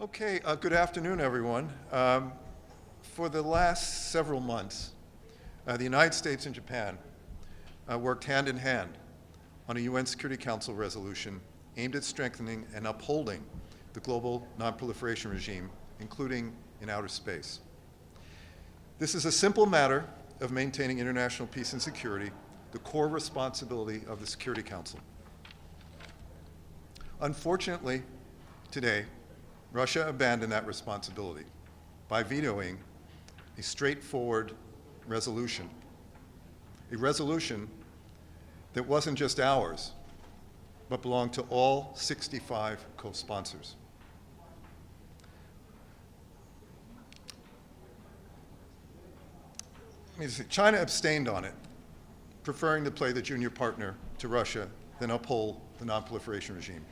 Okay, good afternoon, everyone. For the last several months, the United States and Japan worked hand in hand on a UN Security Council resolution aimed at strengthening and upholding the global nonproliferation regime, including in outer space. This is a simple matter of maintaining international peace and security, the core responsibility of the Security Council. Unfortunately, today, Russia abandoned that responsibility by vetoing a straightforward resolution, a resolution that wasn't just ours, but belonged to all 65 co-sponsors. China abstained on it, preferring to play the junior partner to Russia than uphold the nonproliferation regime.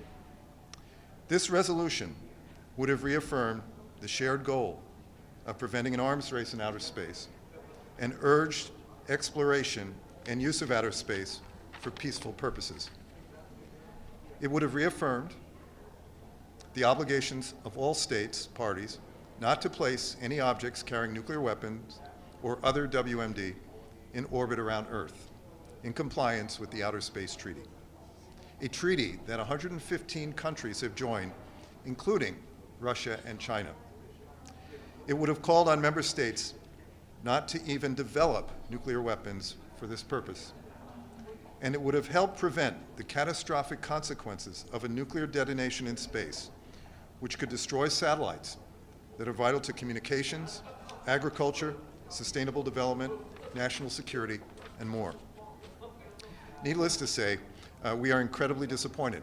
This resolution would have reaffirmed the shared goal of preventing an arms race in outer space and urged exploration and use of outer space for peaceful purposes. It would have reaffirmed the obligations of all states, parties, not to place any objects carrying nuclear weapons or other WMD in orbit around Earth, in compliance with the Outer Space Treaty, a treaty that 115 countries have joined, including Russia and China. It would have called on member states not to even develop nuclear weapons for this purpose. And it would have helped prevent the catastrophic consequences of a nuclear detonation in space, which could destroy satellites that are vital to communications, agriculture, sustainable development, national security, and more. Needless to say, we are incredibly disappointed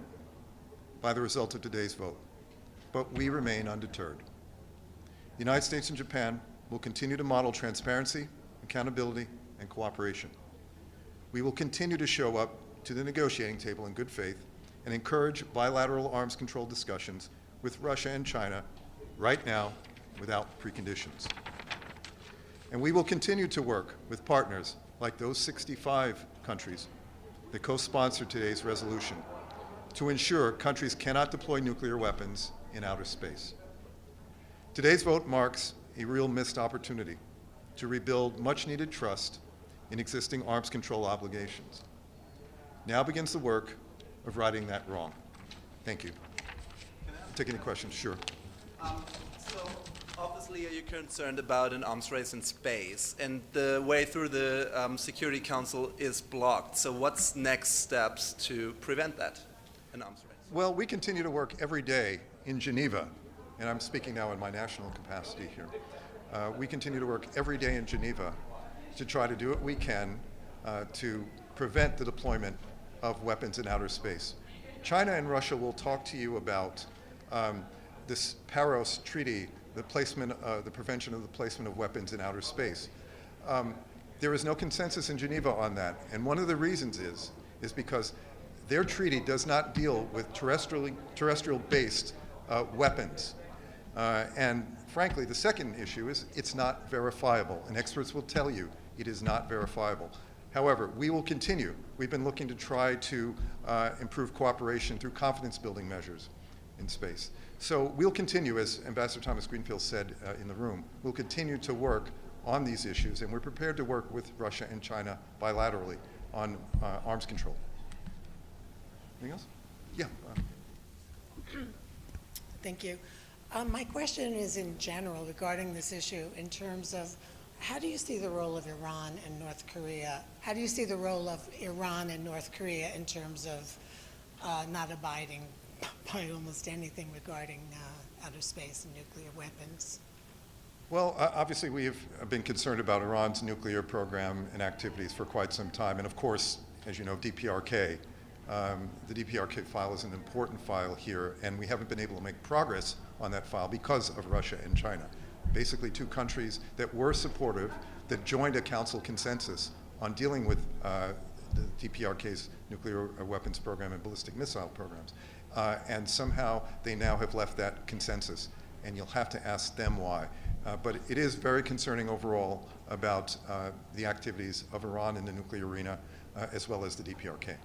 by the result of today's vote, but we remain undeterred. The United States and Japan will continue to model transparency, accountability, and cooperation. We will continue to show up to the negotiating table in good faith and encourage bilateral arms control discussions with Russia and China right now without preconditions. And we will continue to work with partners like those 65 countries that co-sponsor today's resolution to ensure countries cannot deploy nuclear weapons in outer space. Today's vote marks a real missed opportunity to rebuild much-needed trust in existing arms control obligations. Now begins the work of righting that wrong. Thank you. Take any questions, sure. So obviously you're concerned about an arms race in space, and the way through the Security Council is blocked. So what's next steps to prevent that, an arms race? Well, we continue to work every day in Geneva, and I'm speaking now in my national capacity here. We continue to work every day in Geneva to try to do what we can to prevent the deployment of weapons in outer space. China and Russia will talk to you about this Paros Treaty, the prevention of the placement of weapons in outer space. There is no consensus in Geneva on that, and one of the reasons is because their treaty does not deal with terrestrial-based weapons. And frankly, the second issue is it's not verifiable, and experts will tell you it is not verifiable. However, we will continue. We've been looking to try to improve cooperation through confidence-building measures in space. So we'll continue, as Ambassador Thomas Greenfield said in the room, we'll continue to work on these issues, and we're prepared to work with Russia and China bilaterally on arms control. Anything else? Yeah. Thank you. My question is in general regarding this issue in terms of how do you see the role of Iran and North Korea? How do you see the role of Iran and North Korea in terms of not abiding by almost anything regarding outer space and nuclear weapons? Well, obviously we have been concerned about Iran's nuclear program and activities for quite some time. And of course, as you know, DPRK. The DPRK file is an important file here, and we haven't been able to make progress on that file because of Russia and China. Basically two countries that were supportive, that joined a council consensus on dealing with the DPRK's nuclear weapons program and ballistic missile programs. And somehow they now have left that consensus, and you'll have to ask them why. But it is very concerning overall about the activities of Iran in the nuclear arena, as well as the DPRK.